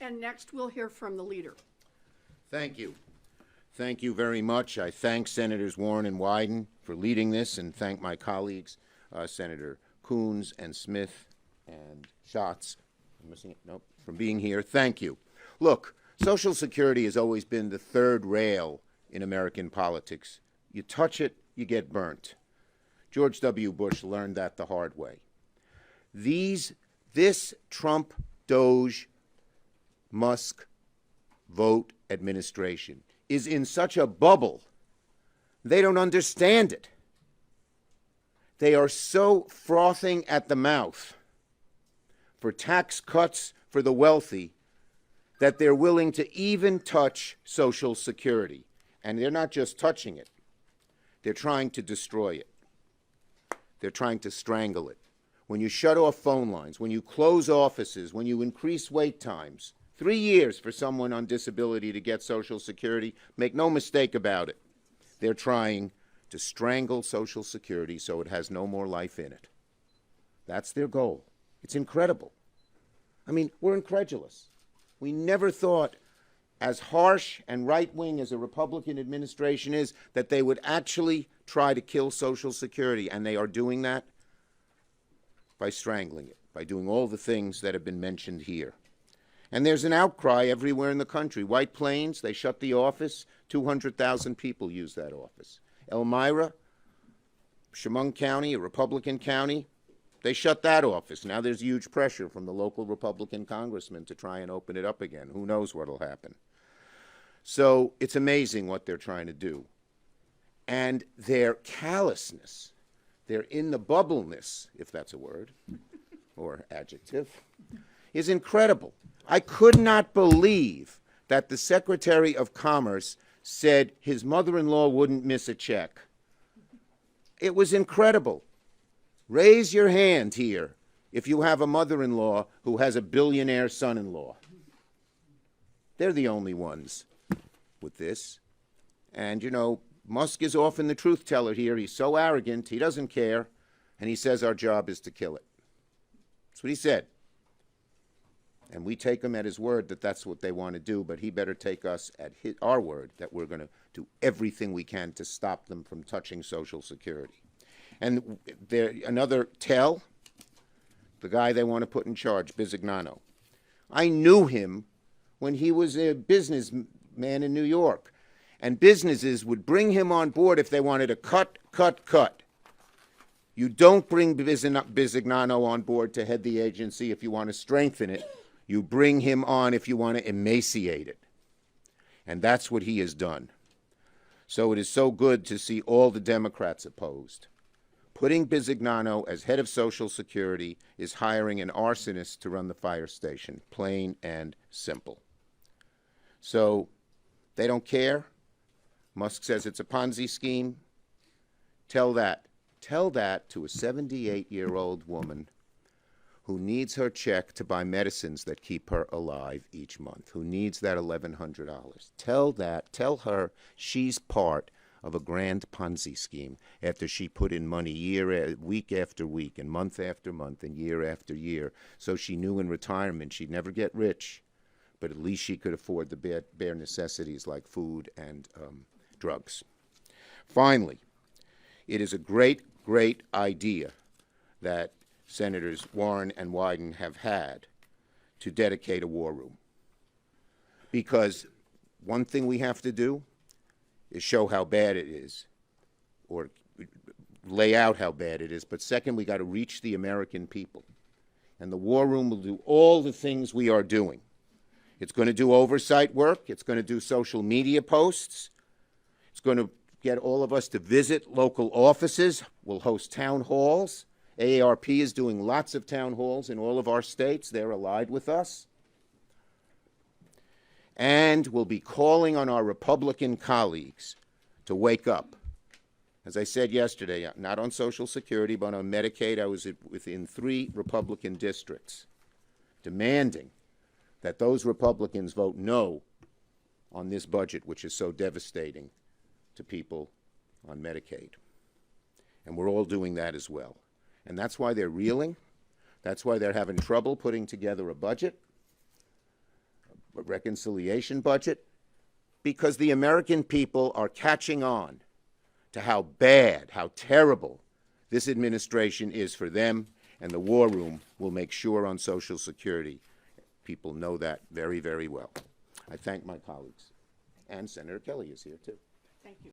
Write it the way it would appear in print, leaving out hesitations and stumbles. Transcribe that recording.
And next, we'll hear from the leader. Thank you. Thank you very much. I thank Senators Warren and Wyden for leading this, and thank my colleagues, Senator Coons and Smith and Schatz, I'm missing it? Nope, from being here. Thank you. Look, Social Security has always been the third rail in American politics. You touch it, you get burnt. George W. Bush learned that the hard way. This Trump, Doge, Musk vote administration is in such a bubble, they don't understand it. They are so frothing at the mouth for tax cuts for the wealthy that they're willing to even touch Social Security. And they're not just touching it, they're trying to destroy it. They're trying to strangle it. When you shut off phone lines, when you close offices, when you increase wait times, 3 years for someone on disability to get Social Security, make no mistake about it, they're trying to strangle Social Security so it has no more life in it. That's their goal. It's incredible. I mean, we're incredulous. We never thought, as harsh and right-wing as a Republican administration is, that they would actually try to kill Social Security, and they are doing that by strangling it, by doing all the things that have been mentioned here. And there's an outcry everywhere in the country. White Plains, they shut the office. 200,000 people use that office. Elmira, Chemung County, a Republican county, they shut that office. Now there's huge pressure from the local Republican congressman to try and open it up again. Who knows what will happen? So it's amazing what they're trying to do. And their callousness, their in the bubbleness, if that's a word, or adjective, is incredible. I could not believe that the Secretary of Commerce said his mother-in-law wouldn't miss a check. It was incredible. Raise your hand here if you have a mother-in-law who has a billionaire son-in-law. They're the only ones with this. And, you know, Musk is often the truth teller here. He's so arrogant, he doesn't care, and he says our job is to kill it. That's what he said. And we take him at his word that that's what they want to do, but he better take us at our word that we're going to do everything we can to stop them from touching Social Security. And another tell, the guy they want to put in charge, Bisignano. I knew him when he was a businessman in New York. And businesses would bring him on board if they wanted to cut. You don't bring Bisignano on board to head the agency if you want to strengthen it. You bring him on if you want to emaciate it. And that's what he has done. So it is so good to see all the Democrats opposed. Putting Bisignano as head of Social Security is hiring an arsonist to run the fire station, plain and simple. So they don't care. Musk says it's a Ponzi scheme. Tell that to a 78-year-old woman who needs her check to buy medicines that keep her alive each month, who needs that $1,100. Tell her she's part of a grand Ponzi scheme after she put in money week after week and month after month and year after year. So she knew in retirement she'd never get rich, but at least she could afford the bare necessities like food and drugs. Finally, it is a great idea that Senators Warren and Wyden have had to dedicate a war room. Because one thing we have to do is show how bad it is, or lay out how bad it is. But second, we got to reach the American people. And the war room will do all the things we are doing. It's going to do oversight work. It's going to do social media posts. It's going to get all of us to visit local offices. We'll host town halls. AARP is doing lots of town halls in all of our states. They're allied with us. And we'll be calling on our Republican colleagues to wake up. As I said yesterday, not on Social Security, but on Medicaid, I was within 3 Republican districts demanding that those Republicans vote no on this budget, which is so devastating to people on Medicaid. And we're all doing that as well. And that's why they're reeling. That's why they're having trouble putting together a budget. reconciliation budget? Because the American people are catching on to how bad, how terrible this administration is for them, and the War Room will make sure on Social Security people know that very, very well. I thank my colleagues. And Senator Kelly is here, too. Thank you.